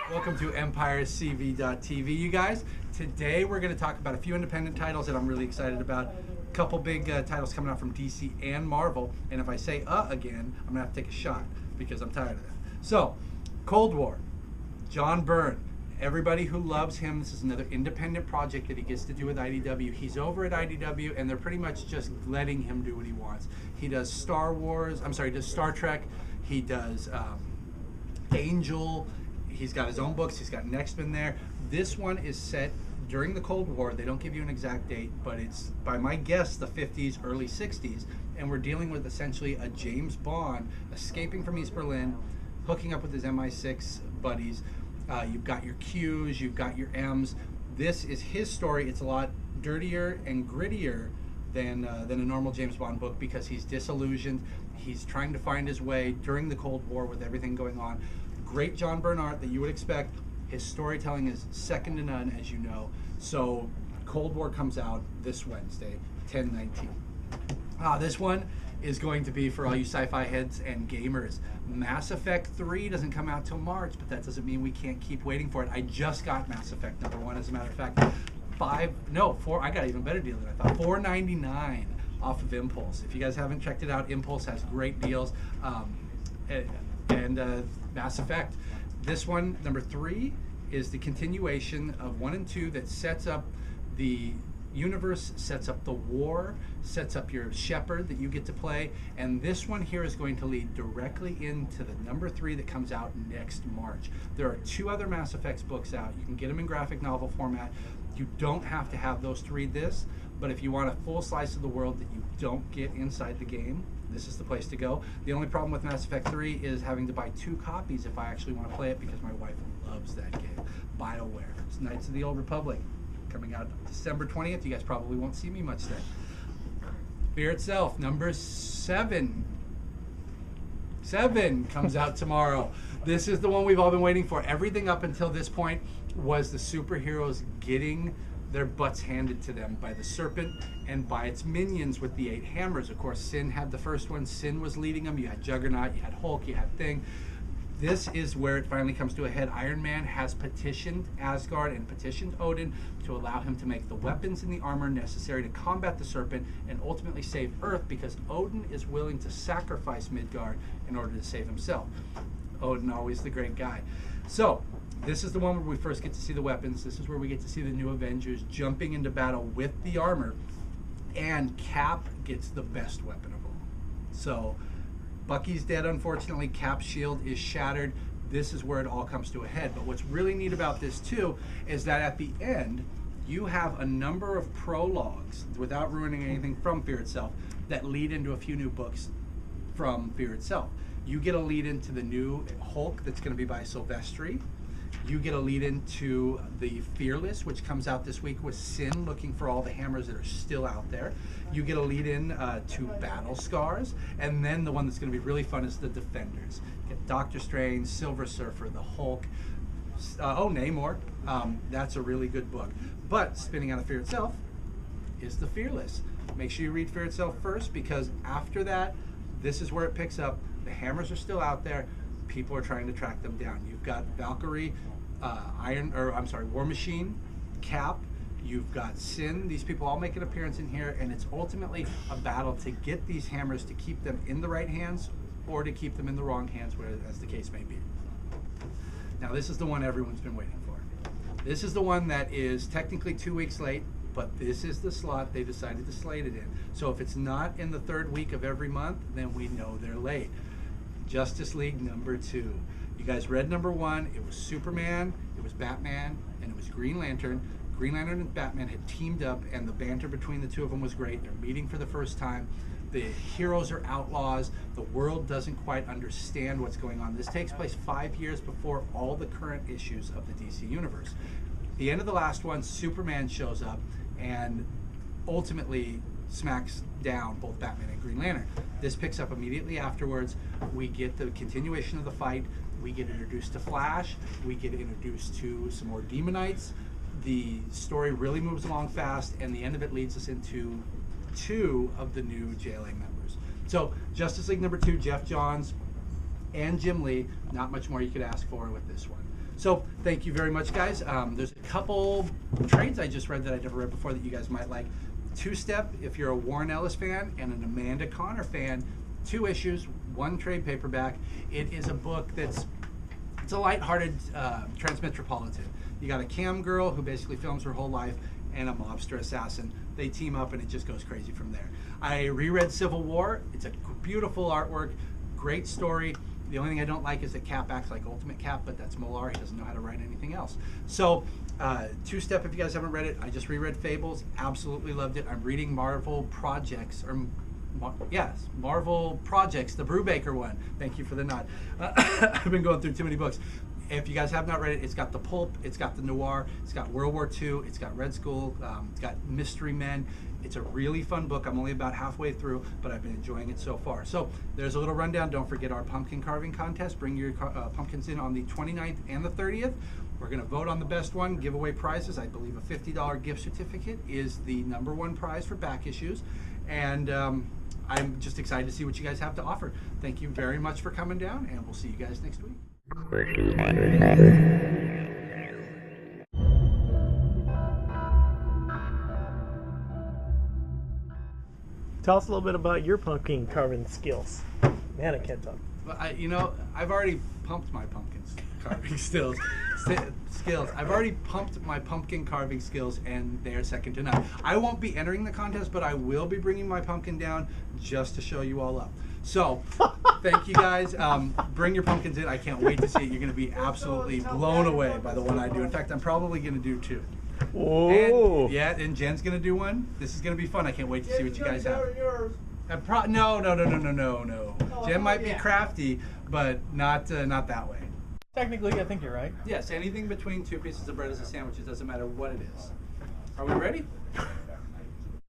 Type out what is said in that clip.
Welcome to EmpireCV.tv, you guys. Today we're going to talk about a few independent titles that I'm really excited about. A couple big titles coming out from DC and Marvel. And if I say again, I'm going to have to take a shot because I'm tired of that. So, Cold War, John Byrne. Everybody who loves him, this is another independent project that he gets to do with IDW. He's over at IDW and they're pretty much just letting him do what he wants. He does Star Trek, he does Angel, he's got his own books, he's got an X-Men there. This one is set during the Cold War. They don't give you an exact date, but it's, by my guess, the 50s, early 60s, and we're dealing with essentially a James Bond escaping from East Berlin, hooking up with his MI6 buddies. You've got your Qs, you've got your Ms. This is his story. It's a lot dirtier and grittier than a normal James Bond book because he's disillusioned. He's trying to find his way during the Cold War with everything going on. Great John Byrne art that you would expect. His storytelling is second to none, as you know. So Cold War comes out this Wednesday, 10/19. This one is going to be for all you sci-fi heads and gamers. Mass Effect 3 doesn't come out till March, but that doesn't mean we can't keep waiting for it. I just got Mass Effect #1, as a matter of fact. I got an even better deal than I thought. $4.99 off of Impulse. If you guys haven't checked it out, Impulse has great deals. Mass Effect. This one, #3, is the continuation of 1 and 2 that sets up the universe, sets up the war, sets up your Shepard that you get to play, and this one here is going to lead directly into the #3 that comes out next March. There are 2 other Mass Effects books out. You can get them in graphic novel format. You don't have to have those to read this, but if you want a full slice of the world that you don't get inside the game, this is the place to go. The only problem with Mass Effect 3 is having to buy 2 copies if I actually want to play it because my wife loves that game. BioWare. It's Knights of the Old Republic. Coming out December 20th. You guys probably won't see me much then. Fear Itself, #7. 7 comes out tomorrow. This is the one we've all been waiting for. Everything up until this point was the superheroes getting their butts handed to them by the Serpent and by its minions with the 8 hammers. Of course, Sin had the first one. Sin was leading them. You had Juggernaut, you had Hulk, you had Thing. This is where it finally comes to a head. Iron Man has petitioned Asgard and petitioned Odin to allow him to make the weapons and the armor necessary to combat the Serpent and ultimately save Earth, because Odin is willing to sacrifice Midgard in order to save himself. Odin, always the great guy. So, this is the one where we first get to see the weapons. This is where we get to see the new Avengers jumping into battle with the armor, and Cap gets the best weapon of all. So, Bucky's dead, unfortunately. Cap's shield is shattered. This is where it all comes to a head. But what's really neat about this, too, is that at the end, you have a number of prologues, without ruining anything from Fear Itself, that lead into a few new books from Fear Itself. You get a lead into the new Hulk that's going to be by Silvestri. You get a lead into the Fearless, which comes out this week with Sin looking for all the hammers that are still out there. You get a lead in to Battle Scars, and then the one that's going to be really fun is the Defenders. You get Doctor Strange, Silver Surfer, the Hulk, Namor. That's a really good book. But spinning out of Fear Itself is the Fearless. Make sure you read Fear Itself first, because after that, this is where it picks up. The hammers are still out there. People are trying to track them down. You've got Valkyrie, War Machine, Cap, you've got Sin. These people all make an appearance in here, and it's ultimately a battle to get these hammers to keep them in the right hands or to keep them in the wrong hands, as the case may be. Now, this is the one everyone's been waiting for. This is the one that is technically 2 weeks late, but this is the slot they decided to slate it in. So if it's not in the 3rd week of every month, then we know they're late. Justice League #2. You guys read #1. It was Superman, it was Batman, and it was Green Lantern. Green Lantern and Batman had teamed up, and the banter between the 2 of them was great. They're meeting for the first time. The heroes are outlaws. The world doesn't quite understand what's going on. This takes place 5 years before all the current issues of the DC Universe. At the end of the last one, Superman shows up and ultimately smacks down both Batman and Green Lantern. This picks up immediately afterwards. We get the continuation of the fight. We get introduced to Flash. We get introduced to some more Demonites. The story really moves along fast, and the end of it leads us into 2 of the new JLA members. So Justice League #2, Jeff Johns, and Jim Lee. Not much more you could ask for with this one. So thank you very much, guys. There's a couple trades I just read that I never read before that you guys might like. Two Step, if you're a Warren Ellis fan and an Amanda Connor fan, 2 issues, 1 trade paperback. It is a book it's a lighthearted transmetropolitan. You got a cam girl who basically films her whole life and a mobster assassin. They team up and it just goes crazy from there. I reread Civil War. It's a beautiful artwork, great story. The only thing I don't like is that Cap acts like Ultimate Cap, but that's Millar. He doesn't know how to write anything else. So, Two Step, if you guys haven't read it, I just reread Fables. Absolutely loved it. I'm reading Marvel Projects, Marvel Projects, the Brubaker one. Thank you for the nod. I've been going through too many books. If you guys have not read it, it's got the pulp, it's got the noir, it's got World War II, it's got Red Skull, it's got Mystery Men. It's a really fun book. I'm only about halfway through, but I've been enjoying it so far. So there's a little rundown. Don't forget our pumpkin carving contest. Bring your pumpkins in on the 29th and the 30th. We're going to vote on the best one, give away prizes. I believe a $50 gift certificate is the #1 prize for back issues. And I'm just excited to see what you guys have to offer. Thank you very much for coming down, and we'll see you guys next week. Tell us a little bit about your pumpkin carving skills. Man, I can't talk. Well, I've already pumped my pumpkins carving skills. I've already pumped my pumpkin carving skills, and they are second to none. I won't be entering the contest, but I will be bringing my pumpkin down just to show you all up. So, thank you guys. Bring your pumpkins in. I can't wait to see it. You're going to be absolutely blown away by the one I do. In fact, I'm probably going to do 2. Oh. And Jen's going to do one. This is going to be fun. I can't wait to see what you guys have. No. Jen might be crafty, but not that way. Technically, I think you're right. Yes, anything between 2 pieces of bread is a sandwich. It doesn't matter what it is. Are we ready?